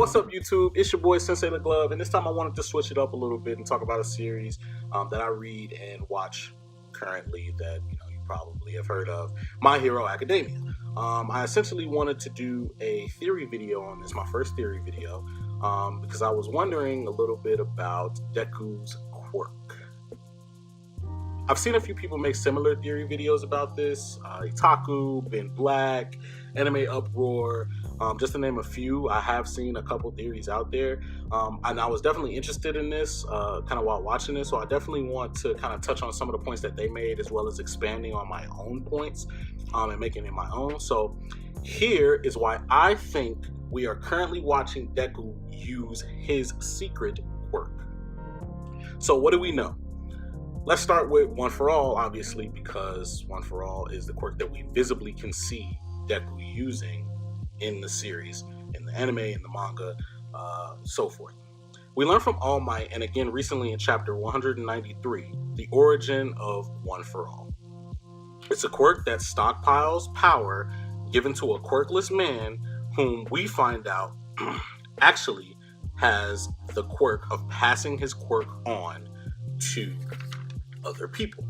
What's up, YouTube? It's your boy Sensei the Glove, and this time I wanted to switch it up a little bit and talk about a series that I read and watch currently that you probably have heard of, My Hero Academia. I essentially wanted to do a theory video on this, my first theory video, because I was wondering a little bit about Deku's quirk. I've seen a few people make similar theory videos about this. Itaku, Ben Black, Anime Uproar, just to name a few. I have seen a couple theories out there, and I was definitely interested in this kind of while watching this, so I definitely want to kind of touch on some of the points that they made, as well as expanding on my own points and making it my own. So here is why I think we are currently watching Deku use his secret quirk. So what do we know? Let's start with One For All, obviously, because One For All is the quirk that we visibly can see Deku using in the series, in the anime, in the manga, so forth. We learn from All Might, and again recently in chapter 193, the origin of One For All. It's a quirk that stockpiles power given to a quirkless man whom we find out actually has the quirk of passing his quirk on to other people.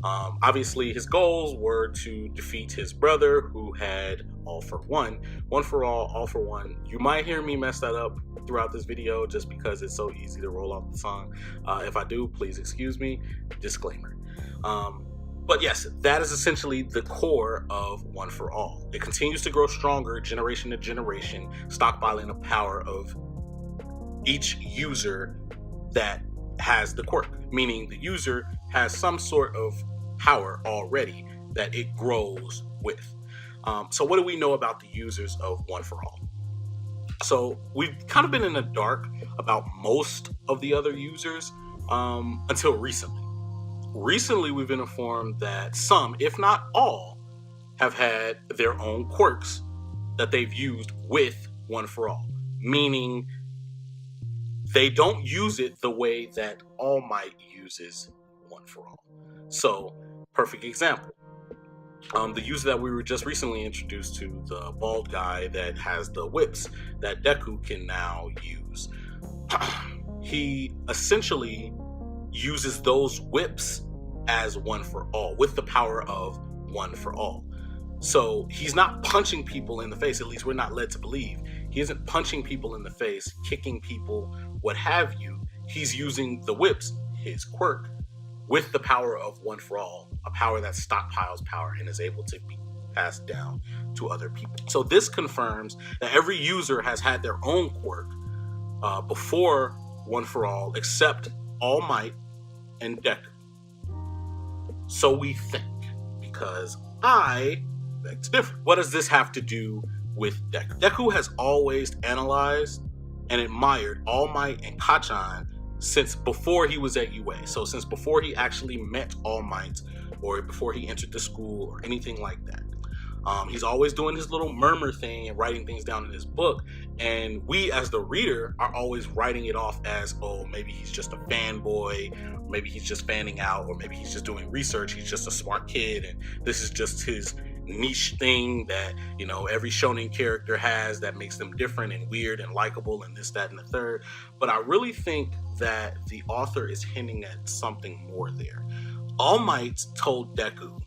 Obviously, his goals were to defeat his brother, who had All For One. One For All For One. You might hear me mess that up throughout this video just because it's so easy to roll off the tongue. If I do, please excuse me. Disclaimer. But yes, that is essentially the core of One For All. It continues to grow stronger generation to generation, stockpiling the power of each user that has the quirk, meaning the user has some sort of power already that it grows with. So what do we know about the users of One For All? So we've kind of been in the dark about most of the other users until recently. Recently, we've been informed that some, if not all, have had their own quirks that they've used with One For All, meaning they don't use it the way that All Might uses One For All. So, perfect example. The user that we were just recently introduced to, the bald guy that has the whips that Deku can now use. He essentially uses those whips as One For All, with the power of One For All. So he's not punching people in the face, at least we're not led to believe. He isn't punching people in the face, kicking people, what have you. He's using the whips, his quirk, with the power of One For All, a power that stockpiles power and is able to be passed down to other people. So this confirms that every user has had their own quirk before One For All, except All Might and Deku. So we think, because I beg to differ. What does this have to do with Deku? Deku has always analyzed and admired All Might and Kachan since before he was at UA. So since before he actually met All Might, or before he entered the school, or anything like that. He's always doing his little murmur thing and writing things down in his book. And we, as the reader, are always writing it off as, oh, maybe he's just a fanboy, maybe he's just fanning out, or maybe he's just doing research. He's just a smart kid, and this is just his niche thing that, every shonen character has that makes them different and weird and likable and this, that, and the third. But I really think that the author is hinting at something more there. All Might told Deku,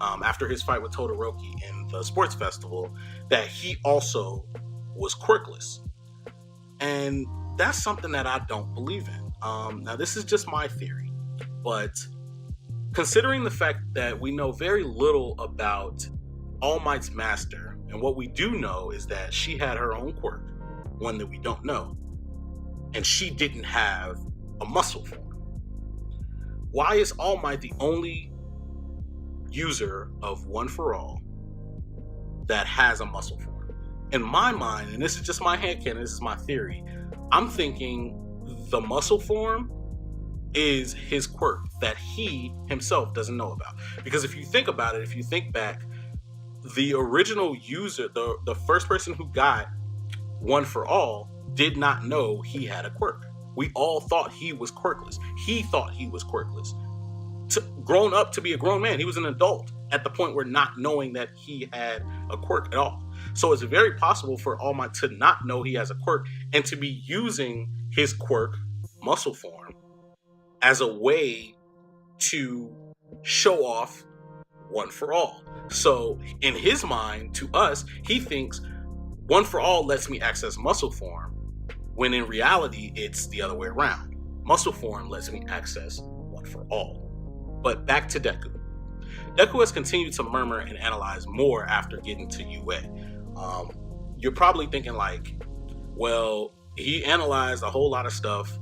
after his fight with Todoroki in the sports festival, that he also was quirkless. And that's something that I don't believe in. Now, this is just my theory, but considering the fact that we know very little about All Might's master, and what we do know is that she had her own quirk, one that we don't know, and she didn't have a muscle form. Why is All Might the only user of One For All that has a muscle form? In my mind, and this is just my headcanon, this is my theory, I'm thinking the muscle form is his quirk that he himself doesn't know about. Because if you think about it, if you think back, the original user, the first person who got One For All did not know he had a quirk. We all thought he was quirkless. He thought he was quirkless. Grown up to be a grown man, he was an adult at the point where not knowing that he had a quirk at all. So it's very possible for All Might to not know he has a quirk and to be using his quirk, muscle form, as a way to show off One for All. So in his mind, to us, he thinks One for All lets me access muscle form, when in reality, it's the other way around. Muscle form lets me access One for All. But back to Deku. Deku has continued to murmur and analyze more after getting to UA. You're probably thinking like, well, he analyzed a whole lot of stuff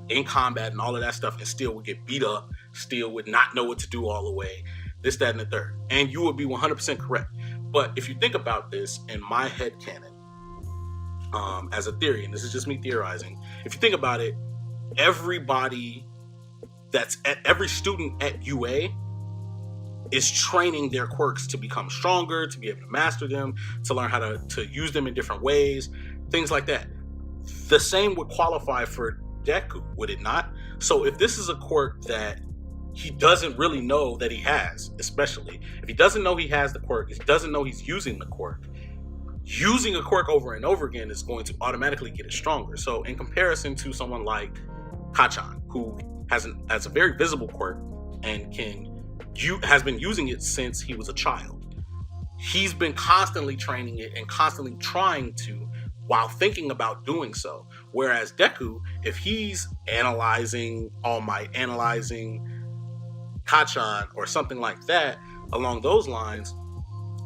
in combat and all of that stuff and still would get beat up, still would not know what to do all the way, this, that, and the third. And you would be 100% correct. But if you think about this in my headcanon, as a theory, and this is just me theorizing, if you think about it, every student at UA is training their quirks to become stronger, to be able to master them, to learn how to use them in different ways, things like that. The same would qualify for Deku, would it not? So if this is a quirk that he doesn't really know that he has, especially if he doesn't know he has the quirk, if he doesn't know he's using the quirk, using a quirk over and over again is going to automatically get it stronger. So in comparison to someone like Kachan, who has a very visible quirk and has been using it since he was a child, he's been constantly training it and constantly trying to, while thinking about doing so. Whereas Deku, if he's analyzing All Might, analyzing Kachan or something like that along those lines,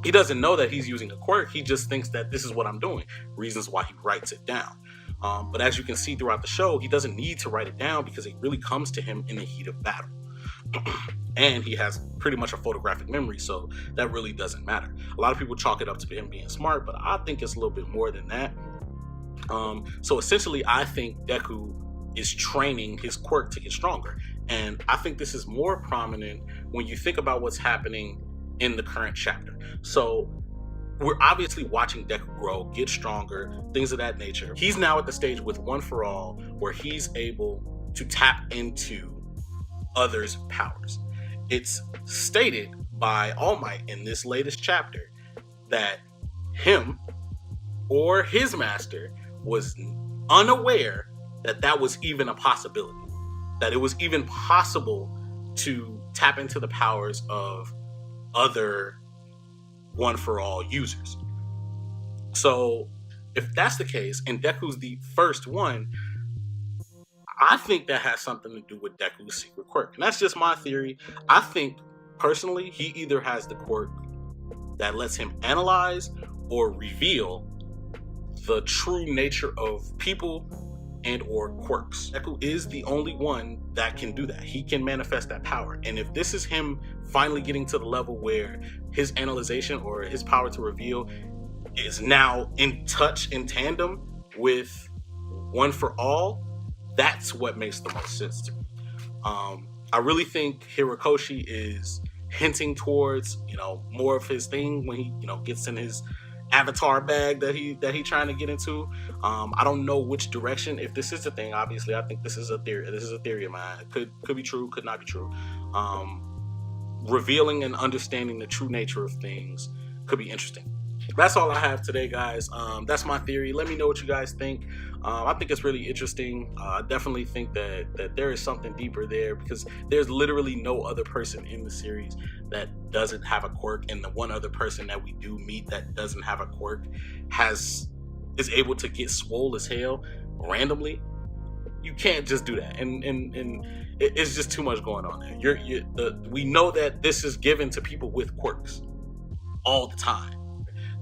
he doesn't know that he's using a quirk. He just thinks that this is what I'm doing. Reasons why he writes it down. But as you can see throughout the show, he doesn't need to write it down because it really comes to him in the heat of battle. And he has pretty much a photographic memory, so that really doesn't matter. A lot of people chalk it up to him being smart, but I think it's a little bit more than that. So essentially, I think Deku is training his quirk to get stronger. And I think this is more prominent when you think about what's happening in the current chapter. So we're obviously watching Deku grow, get stronger, things of that nature. He's now at the stage with One for All where he's able to tap into others' powers. It's stated by All Might in this latest chapter that him or his master was unaware that that was even a possibility, that it was even possible to tap into the powers of other One for All users. So if that's the case, and Deku's the first one, I think that has something to do with Deku's secret quirk. And that's just my theory. I think, personally, he either has the quirk that lets him analyze or reveal the true nature of people and or quirks. Deku is the only one that can do that. He can manifest that power. And if this is him finally getting to the level where his analyzation or his power to reveal is now in touch, in tandem with One for All, that's what makes the most sense to me. I really think Horikoshi is hinting towards, more of his thing when he, gets in his avatar bag that he trying to get into. I don't know which direction. If this is the thing, obviously, I think this is a theory. This is a theory of mine. It could be true, could not be true. Revealing and understanding the true nature of things could be interesting. That's all I have today, guys. That's my theory. Let me know what you guys think. I think it's really interesting. I definitely think that there is something deeper there, because there's literally no other person in the series that doesn't have a quirk, and the one other person that we do meet that doesn't have a quirk is able to get swole as hell randomly. You can't just do that, and it's just too much going on there. We know that this is given to people with quirks all the time.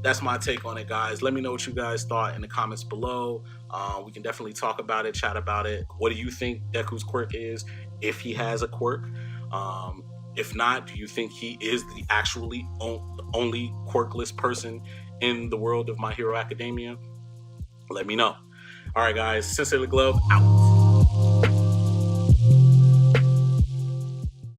That's my take on it, guys. Let me know what you guys thought in the comments below. We can definitely talk about it, chat about it. What do you think Deku's quirk is, if he has a quirk? If not, do you think he is the actually only quirkless person in the world of My Hero Academia? Let me know. All right, guys. Sincerely Glove, out.